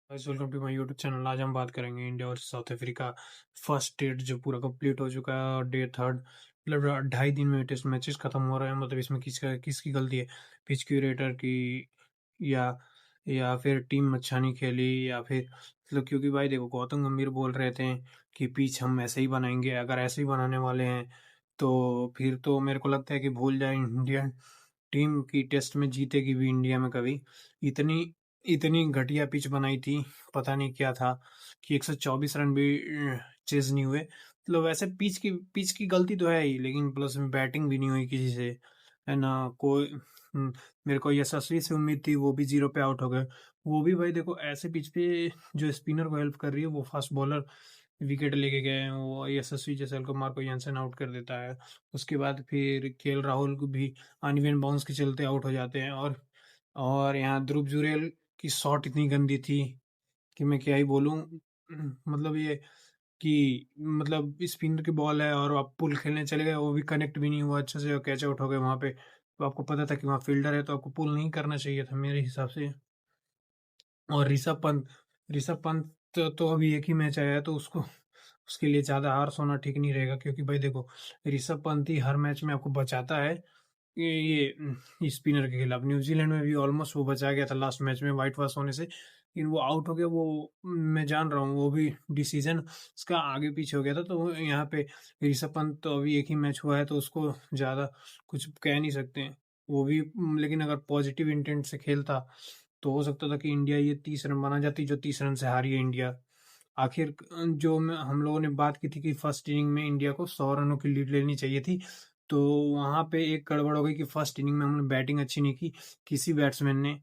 Guys welcome to my YouTube channel. आज हम बात करेंगे इंडिया और साउथ अफ्रीका फर्स्ट टेस्ट जो पूरा कंप्लीट हो चुका है और डे थर्ड मतलब 2.5 दिन में टेस्ट मैचेस खत्म हो रहे हैं। मतलब इसमें किसकी गलती है? पिच क्यूरेटर की या या फिर टीम अच्छा नहीं खेली या फिर मतलब क्योंकि भाई देखो गौतम गंभीर बोल रहे थे कि पिच हम ऐसे ही बनाएंगे। अगर ऐसे ही बनाने वाले हैं तो फिर तो मेरे को लगता है कि भूल जाए इंडियन टीम की टेस्ट में जीतेगी भी इंडिया में कभी। इतनी इतनी घटिया पिच बनाई थी, पता नहीं क्या था कि 124 रन भी चेज़ नहीं हुए। मतलब वैसे पिच की गलती तो है ही, लेकिन प्लस में बैटिंग भी नहीं हुई किसी से, है ना? मेरे को यशस्वी से उम्मीद थी, वो भी 0 पे आउट हो गए। वो भी भाई देखो ऐसे पिच पे जो स्पिनर को हेल्प कर रही है वो फास्ट बॉलर विकेट लेके गए हैं। वो यशस्वी जयसवाल को मार्को यान्सेन आउट कर देता है। उसके बाद फिर केएल राहुल को भी अनइवन बाउंस के चलते आउट हो जाते हैं। और यहाँ ध्रुव जुरैल की शॉट इतनी गंदी थी कि मैं क्या ही बोलूँ। मतलब ये कि मतलब स्पिनर की बॉल है और आप पुल खेलने चले गए, वो भी कनेक्ट भी नहीं हुआ अच्छे से और कैच आउट हो गए वहाँ पे। तो आपको पता था कि वहाँ फील्डर है तो आपको पुल नहीं करना चाहिए था मेरे हिसाब से। और ऋषभ पंत तो अभी एक ही मैच आया है तो उसको उसके लिए ज़्यादा हार्श होना ठीक नहीं रहेगा, क्योंकि भाई देखो ऋषभ पंत ही हर मैच में आपको बचाता है। ये स्पिनर के खिलाफ न्यूजीलैंड में भी ऑलमोस्ट वो बचा गया था लास्ट मैच में व्हाइट वॉश होने से, लेकिन वो आउट हो गया। वो मैं जान रहा हूँ वो भी डिसीजन उसका आगे पीछे हो गया था। तो यहाँ पे ऋषभ पंत तो अभी एक ही मैच हुआ है तो उसको ज़्यादा कुछ कह नहीं सकते हैं। वो भी लेकिन अगर पॉजिटिव इंटेंट से खेलता तो हो सकता था कि इंडिया ये 30 रन बना जाती, जो 30 रन से हारी है इंडिया। आखिर हम लोगों ने बात की थी कि फर्स्ट इनिंग में इंडिया को 100 रनों की लीड लेनी चाहिए थी। तो वहाँ पे एक गड़बड़ हो गई कि फर्स्ट इनिंग में हमने बैटिंग अच्छी नहीं की किसी बैट्समैन ने।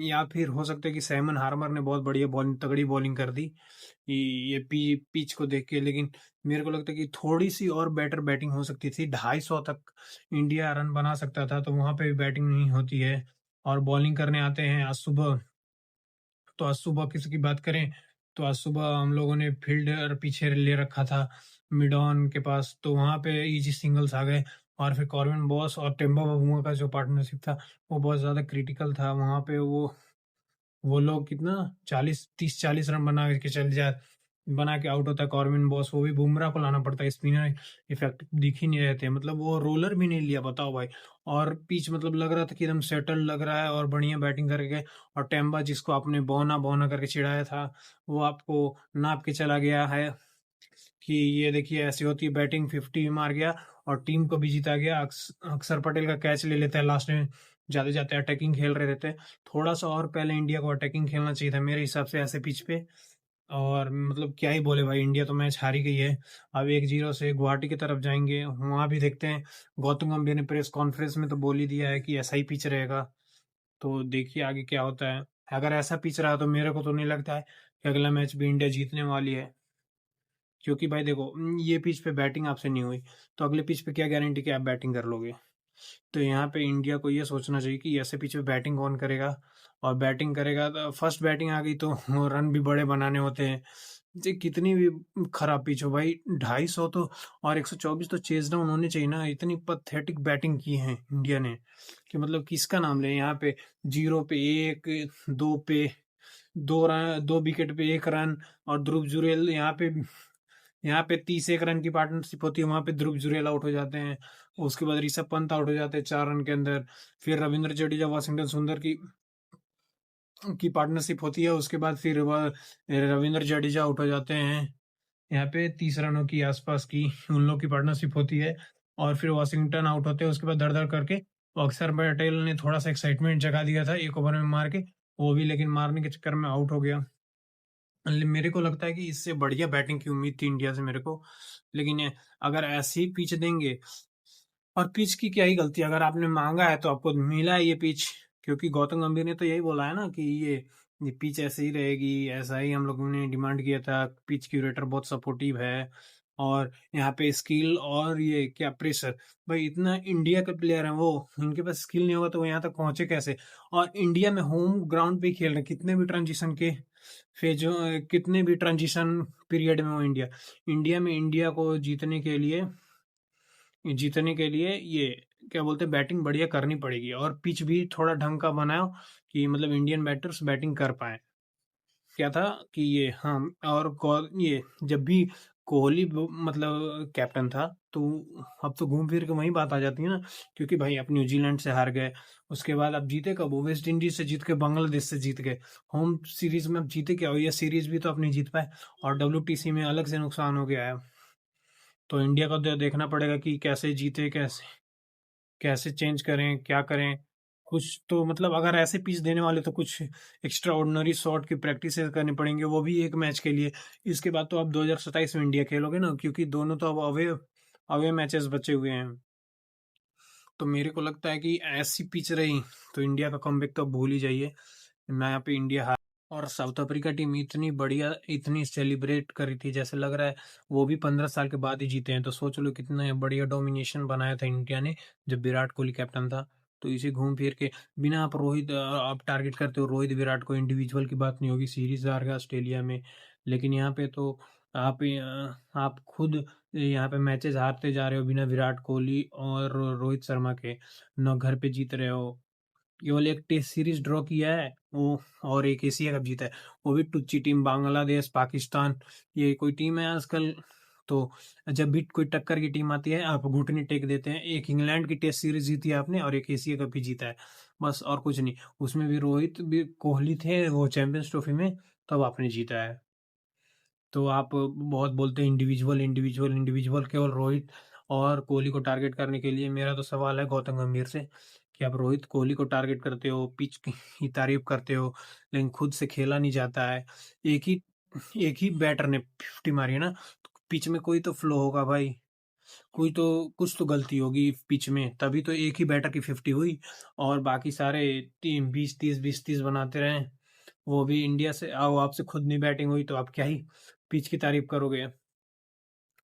या फिर हो सकता है कि सैमन हार्मर ने बहुत बढ़िया बॉलिंग तगड़ी बॉलिंग कर दी ये पिच को देख के। लेकिन मेरे को लगता है कि थोड़ी सी और बेटर बैटिंग हो सकती थी। 250 तक इंडिया रन बना सकता था, तो वहाँ पे भी बैटिंग नहीं होती है और बॉलिंग करने आते हैं आज सुबह। तो आज सुबह किसी की बात करें तो आज सुबह हम लोगों ने फील्डर पीछे ले रखा था मिडॉन के पास, तो वहाँ पे इजी सिंगल्स आ गए। और फिर कॉर्बिन बॉस और टेम्बा बाबुआ का जो पार्टनरशिप था वो बहुत ज़्यादा क्रिटिकल था। वहाँ पे वो लोग कितना 40 रन बना के आउट होता है कॉर्बिन बॉस। वो भी बुमराह को लाना पड़ता है, स्पिनर इफेक्ट दिख ही नहीं रहे थे। मतलब वो रोलर भी नहीं लिया, बताओ भाई। और पिच मतलब लग रहा था कि एकदम सेटल लग रहा है और बढ़िया बैटिंग करके। और टेम्बा जिसको आपने बौना बौना करके चिढ़ाया था वो आपको नाप के चला गया है कि ये देखिए ऐसी होती है बैटिंग। 50 मार गया और टीम को भी जीता गया। अक्षर पटेल का कैच ले लेता है लास्ट में, जाते जाते अटैकिंग खेल रहे थे। थोड़ा सा और पहले इंडिया को अटैकिंग खेलना चाहिए था मेरे हिसाब से ऐसे पिच पे। और मतलब क्या ही बोले भाई, इंडिया तो मैच हारी गई है। अब 1-0 से गुवाहाटी की तरफ जाएंगे, वहां भी देखते हैं। गौतम गंभीर ने प्रेस कॉन्फ्रेंस में तो बोल ही दिया है कि ऐसा ही पिच रहेगा। तो देखिए आगे क्या होता है। अगर ऐसा पिच रहा तो मेरे को तो नहीं लगता है कि अगला मैच भी इंडिया जीतने वाली है। क्योंकि भाई देखो ये पिच पे बैटिंग आपसे नहीं हुई तो अगले पिच पे क्या गारंटी कि आप बैटिंग कर लोगे? तो यहाँ पे इंडिया को ये सोचना चाहिए कि ऐसे पिच पे बैटिंग कौन करेगा। और बैटिंग करेगा तो फर्स्ट बैटिंग आ गई तो रन भी बड़े बनाने होते हैं। ये कितनी भी खराब पिच हो भाई, 250 तो और 124 तो चेज डाउन होने चाहिए ना। इतनी पथेटिक बैटिंग की है इंडिया ने कि मतलब किसका नाम ले यहाँ पे। 0 पे 1, 2 पे 2 रन, 2 विकेट पे 1 रन। और ध्रुव जुरैल यहाँ पे 31 रन की पार्टनरशिप होती है, वहां पे ध्रुव जुरैल आउट हो जाते हैं। उसके बाद ऋषभ पंत आउट हो जाते हैं 4 रन के अंदर। फिर रविंद्र जडेजा वाशिंगटन सुंदर की पार्टनरशिप होती है। उसके बाद फिर वह रविंद्र जडेजा आउट हो जाते हैं यहाँ पे 30 रनों की आसपास की उन लोग की पार्टनरशिप होती है। और फिर वाशिंगटन आउट होते हैं उसके बाद धड़ धड़ करके। वो अक्षर पटेल ने थोड़ा सा एक्साइटमेंट जगा दिया था एक ओवर में मार के, वो भी लेकिन मारने के चक्कर में आउट हो गया। मेरे को लगता है कि इससे बढ़िया बैटिंग की उम्मीद थी इंडिया से मेरे को। लेकिन अगर ऐसे ही पिच देंगे, और पिच की क्या ही गलती, अगर आपने मांगा है तो आपको मिला है ये पिच। क्योंकि गौतम गंभीर ने तो यही बोला है ना कि ये पिच ऐसे ही रहेगी, ऐसा ही हम लोगों ने डिमांड किया था। पिच क्यूरेटर बहुत सपोर्टिव है और यहाँ पे स्किल और ये क्या प्रेशर। भाई इतना इंडिया के प्लेयर हैं वो, उनके पास स्किल नहीं होगा तो वो यहाँ तक पहुंचे कैसे? और इंडिया में होम ग्राउंड पे ही खेल रहे हैं। कितने भी ट्रांजिशन पीरियड में वो इंडिया में इंडिया को जीतने के लिए ये क्या बोलते हैं बैटिंग बढ़िया करनी पड़ेगी और पिच भी थोड़ा ढंग का बनाओ कि मतलब इंडियन बैटर्स बैटिंग कर पाए। क्या था कि ये हाँ, और ये जब भी कोहली मतलब कैप्टन था, तो अब तो घूम फिर के वही बात आ जाती है ना, क्योंकि भाई आप न्यूजीलैंड से हार गए, उसके बाद अब जीते कब, वो वेस्ट इंडीज से जीत के बांग्लादेश से जीत गए, होम सीरीज में अब जीते क्या हो, ये सीरीज भी तो अपनी जीत पाए, और डब्ल्यूटीसी में अलग से नुकसान हो गया है। तो इंडिया को देखना पड़ेगा कि कैसे जीते, कैसे कैसे चेंज करें, क्या करें। कुछ तो मतलब अगर ऐसे पिच देने वाले तो कुछ एक्स्ट्रा ऑर्डिनरी शॉट की प्रैक्टिस करनी पड़ेंगे, वो भी एक मैच के लिए। इसके बाद तो अब 2027 में इंडिया खेलोगे ना, क्योंकि दोनों तो अब अवे अवे मैचेस बचे हुए हैं। तो मेरे को लगता है कि ऐसी पिच रही तो इंडिया का कमबैक तो भूल ही जाइए। मैं यहाँ पे इंडिया हार। और साउथ अफ्रीका टीम इतनी बढ़िया, इतनी सेलिब्रेट करी थी, जैसे लग रहा है वो भी 15 साल के बाद ही जीते हैं। तो सोच लो कितना बढ़िया डोमिनेशन बनाया था इंडिया ने जब विराट कोहली कैप्टन था। तो इसे घूम फिर के बिना आप आप टारगेट करते हो रोहित विराट को, इंडिविजुअल की बात नहीं होगी, सीरीज हार गया ऑस्ट्रेलिया में। लेकिन यहाँ पे तो आप खुद यहाँ पे मैचेस हारते जा रहे हो बिना विराट कोहली और रोहित शर्मा के, न घर पे जीत रहे हो। केवल एक टेस्ट सीरीज ड्रॉ किया है वो, और एक एशिया कप जीता है, वो भी टुच्ची टीम, बांग्लादेश, पाकिस्तान, ये कोई टीम है आजकल। तो जब भी कोई टक्कर की टीम आती है आप घुटने टेक देते हैं। एक इंग्लैंड की टेस्ट सीरीज जीती है आपने, और एक एशिया कप भी जीता है, बस और कुछ नहीं। उसमें भी रोहित भी कोहली थे वो चैंपियंस ट्रॉफी में, तब आपने जीता है। तो आप बहुत बोलते हैं इंडिविजुअल इंडिविजुअल इंडिविजुअल, केवल रोहित और कोहली को टारगेट करने के लिए। मेरा तो सवाल है गौतम गंभीर से कि आप रोहित कोहली को टारगेट करते हो, पिच की तारीफ करते हो, लेकिन खुद से खेला नहीं जाता है। एक ही एक ही बैटर ने 50 मारी है ना, तो पिच में कोई तो फ्लो होगा भाई, कोई तो कुछ तो गलती होगी पिच में, तभी तो एक ही बैटर की 50 हुई, और बाकी सारे टीम 20-30 बनाते रहे। वो भी इंडिया से आओ, आपसे खुद नहीं बैटिंग हुई तो आप क्या ही पिच की तारीफ करोगे।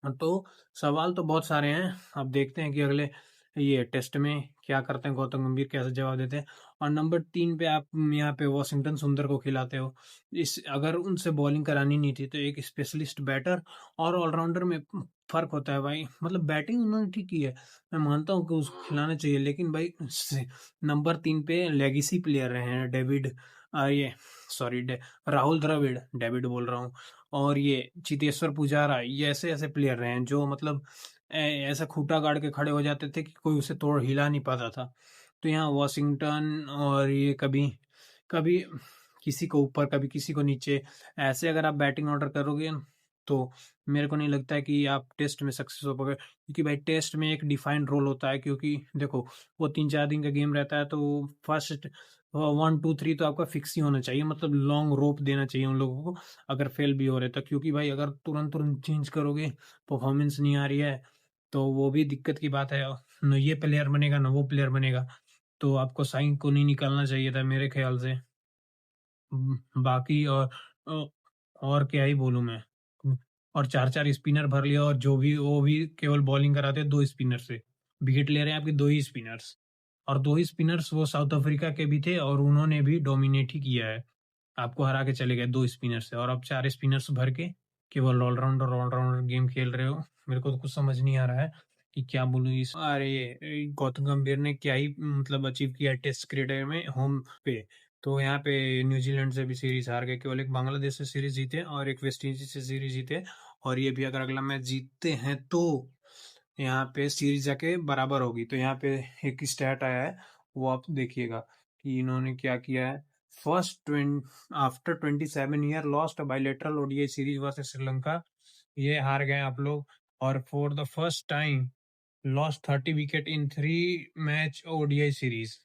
तो सवाल तो बहुत सारे हैं। अब देखते हैं कि अगले ये टेस्ट में क्या करते हैं, गौतम गंभीर कैसे जवाब देते हैं। और नंबर 3 पे आप यहाँ पे वॉशिंगटन सुंदर को खिलाते हो। इस अगर उनसे बॉलिंग करानी नहीं थी तो एक स्पेशलिस्ट बैटर और ऑलराउंडर में फर्क होता है भाई। मतलब बैटिंग उन्होंने ठीक की है, मैं मानता हूँ कि उसको खिलाना चाहिए, लेकिन भाई नंबर 3 पे लेगेसी प्लेयर रहे हैं डेविड, ये सॉरी, राहुल द्रविड़, डेविड बोल रहा हूँ, और ये चेतेश्वर पुजारा, ये ऐसे ऐसे प्लेयर रहे हैं जो मतलब ऐसा खूंटा गाड़ के खड़े हो जाते थे कि कोई उसे तोड़ हिला नहीं पाता था। तो यहाँ वॉशिंगटन और ये कभी कभी किसी को ऊपर, कभी किसी को नीचे, ऐसे अगर आप बैटिंग ऑर्डर करोगे तो मेरे को नहीं लगता है कि आप टेस्ट में सक्सेस हो पाओगे, क्योंकि भाई टेस्ट में एक डिफाइंड रोल होता है। क्योंकि देखो वो 3-4 दिन का गेम रहता है, तो फर्स्ट 1 2 3 तो आपका फिक्स ही होना चाहिए, मतलब लॉन्ग रोप देना चाहिए उन लोगों को, अगर फेल भी हो रहे तो। क्योंकि भाई अगर तुरंत तुरंत चेंज करोगे, परफॉर्मेंस नहीं आ रही है, तो वो भी दिक्कत की बात है। न ये प्लेयर बनेगा न वो प्लेयर बनेगा। तो आपको साइन को नहीं निकालना चाहिए था मेरे ख्याल से। बाकी अ, और क्या ही बोलूँ मैं। और 4-4 स्पिनर भर लिया, और जो भी वो भी केवल बॉलिंग कराते हैं 2 स्पिनर से। विकेट ले रहे हैं आपके 2 ही स्पिनर्स, और 2 ही स्पिनर्स वो साउथ अफ्रीका के भी थे, और उन्होंने भी डोमिनेट ही किया है। आपको हरा के चले गए 2 स्पिनर से, और अब 4 स्पिनर्स भर के केवल ऑलराउंडर ऑलराउंडर गेम खेल रहे हो। मेरे को तो कुछ समझ नहीं आ रहा है कि क्या बोलूँ इस। अरे ये गौतम गंभीर ने क्या ही मतलब अचीव किया टेस्ट क्रिकेट में होम पे। तो यहाँ पे न्यूजीलैंड से भी सीरीज हार गए, केवल एक बांग्लादेश से सीरीज जीते और एक वेस्ट इंडीज से सीरीज जीते। और ये भी अगर अगला मैच जीतते हैं तो यहाँ पे सीरीज जाके बराबर होगी। तो यहाँ पे एक स्टैट आया है, वो आप देखिएगा कि इन्होंने क्या किया है। First after 27 year lost bilateral ODI series versus Sri Lanka, ये हार गए आप लोग। और for the first time lost 30 wicket in 3 match ODI series.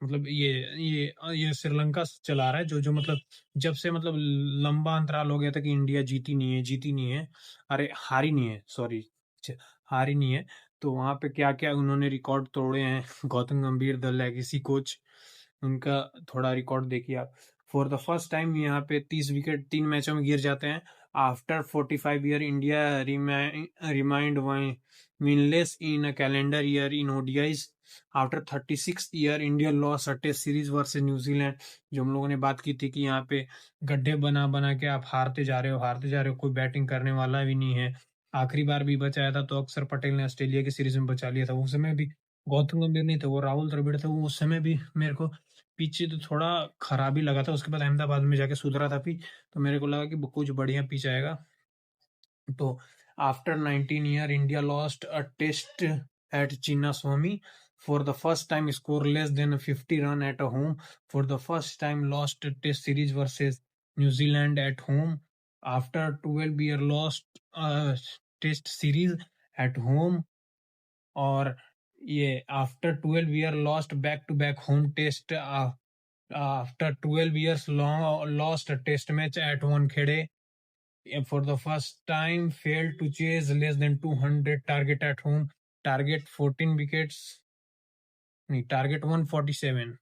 मतलब ये श्रीलंका चला रहा है, जो जो मतलब जब से मतलब लंबा अंतराल हो गया था कि इंडिया जीती नहीं है, जीती नहीं है, अरे हारी नहीं है, सॉरी, हारी नहीं है। तो वहां पे क्या क्या उन्होंने रिकॉर्ड तोड़े हैं। गौतम गंभीर द लेगेसी कोच, उनका थोड़ा रिकॉर्ड देखिए आप। फॉर द फर्स्ट टाइम यहाँ पे 30 विकेट 3 मैचों में गिर जाते हैं। After 45 year India remained winless in a calendar year in ODIs. After 36 year India lost a test series versus New Zealand. जो हम लोगों ने बात की थी कि यहाँ पे गड्ढे बना बना के आप हारते जा रहे हो, हारते जा रहे हो, कोई बैटिंग करने वाला भी नहीं है। आखिरी बार भी बचाया था तो अक्षर पटेल ने ऑस्ट्रेलिया की सीरीज में बचा लिया था, उस समय भी गौतम गंभीर नहीं थे, वो राहुल द्रविड़ थे, वो उस समय भी मेरे को पिच तो थोड़ा खराब ही लगा था, उसके बाद अहमदाबाद में जाके सुधरा था पिच, तो मेरे को लगा कि कुछ बढ़िया पिच आएगा। तो after 19 year India lost a test at Chinnaswamy for the first time score less than 50 run at a home, for the first time lost a test series versus New Zealand at home, after 12 year lost a test series at home, और ये after 12 year lost back to back home test, after 12 years lost a test match at Wankhede, for the first time failed to chase less than 200 target at home, target 14 wickets, नहीं target 147,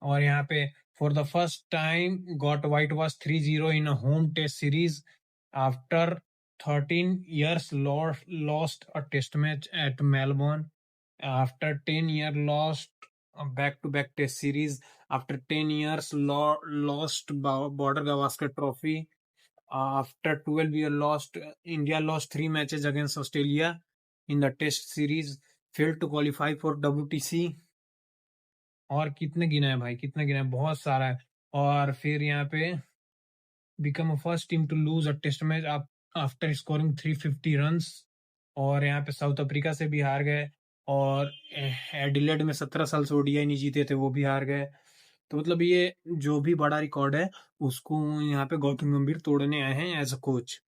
और यहाँ पे for the first time got whitewash 3-0 in a home test series after 13 years lost a test match at Melbourne, after 10 year lost a back to back test series, after 10 years lost border Gavaskar trophy, after 12 year lost, India lost 3 matches against Australia in the test series, failed to qualify for WTC, और कितने गिना है भाई, कितने गिना है, बहुत सारा है। और फिर यहाँ पे become a first team to lose a test match after scoring 350 runs, और यहाँ पे साउथ अफ्रीका से भी हार गए, और एडिलेड में 17 साल से ओडीआई नहीं जीते थे, वो भी हार गए। तो मतलब ये जो भी बड़ा रिकॉर्ड है उसको यहाँ पे गौतम गंभीर तोड़ने आए हैं एज अ कोच।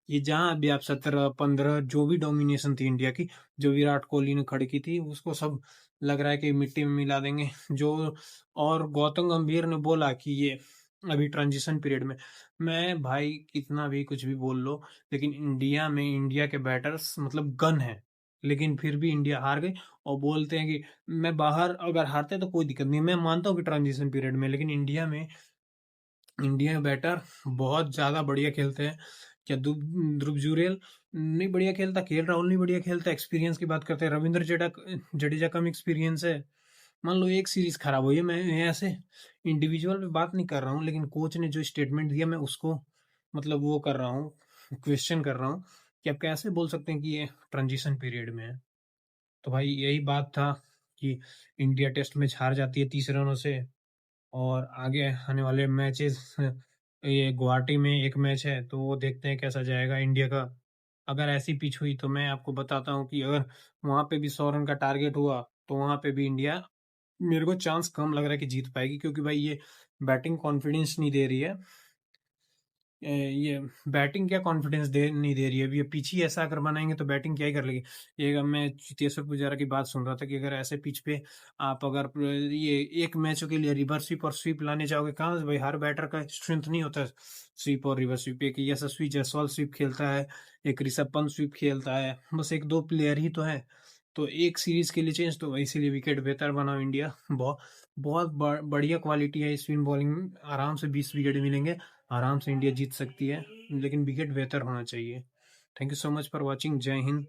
ये जहाँ अभी आप 17-15 जो भी डोमिनेशन थी इंडिया की, जो विराट कोहली ने खड़ी की थी, उसको सब लग रहा है कि मिट्टी में मिला देंगे जो। और गौतम गंभीर ने बोला कि ये अभी ट्रांजिशन पीरियड में, मैं भाई कितना भी कुछ भी बोल लो, लेकिन इंडिया में इंडिया के बैटर्स मतलब गन है, लेकिन फिर भी इंडिया हार गई। और बोलते हैं कि मैं बाहर अगर हारते तो कोई दिक्कत नहीं, मैं मानता हूँ कि ट्रांजिशन पीरियड में, लेकिन इंडिया में बैटर बहुत ज़्यादा बढ़िया खेलते हैं। क्या ध्रुव जुरेल नहीं बढ़िया खेलता, केएल राहुल नहीं बढ़िया खेलता, एक्सपीरियंस की बात करते हैं, रविंद्र जडेजा कम एक्सपीरियंस है। मान लो एक सीरीज खराब हुई है, मैं ऐसे इंडिविजुअल पे बात नहीं कर रहा हूँ, लेकिन कोच ने जो स्टेटमेंट दिया मैं उसको मतलब वो कर रहा हूँ, क्वेश्चन कर रहा हूँ कि आप कैसे बोल सकते हैं कि ये ट्रांजिशन पीरियड में है। तो भाई यही बात था कि इंडिया टेस्ट मैच हार जाती है 30 रनों से, और आगे आने वाले मैचेस, ये गुवाहाटी में एक मैच है तो वो देखते हैं कैसा जाएगा इंडिया का। अगर ऐसी पिच हुई तो मैं आपको बताता हूँ कि अगर वहां पे भी 100 रन का टारगेट हुआ तो वहां पे भी इंडिया, मेरे को चांस कम लग रहा है कि जीत पाएगी, क्योंकि भाई ये बैटिंग कॉन्फिडेंस नहीं दे रही है। ये बैटिंग क्या कॉन्फिडेंस दे नहीं दे रही है, अभी ये पिच ही ऐसा अगर बनाएंगे तो बैटिंग क्या ही कर लेगी। ये मैं चेतेश्वर पुजारा की बात सुन रहा था कि अगर ऐसे पिच पे आप अगर ये एक मैचों के लिए रिवर्स स्वीप और स्वीप लाने जाओगे, कहाँ से भाई, हर बैटर का स्ट्रेंथ नहीं होता स्वीप और रिवर्स स्वीप। एक यशस्वी जायसवाल स्वीप खेलता है, एक ऋषभ पंत स्वीप खेलता है, बस एक दो प्लेयर ही तो है। तो एक सीरीज के लिए चेंज, तो इसीलिए विकेट बेहतर बनाओ इंडिया। बहुत बहुत बढ़िया क्वालिटी है स्पिन बॉलिंग में, आराम से 20 विकेट मिलेंगे, आराम से इंडिया जीत सकती है, लेकिन विकेट बेहतर होना चाहिए। Thank you so much for watching. जय हिंद।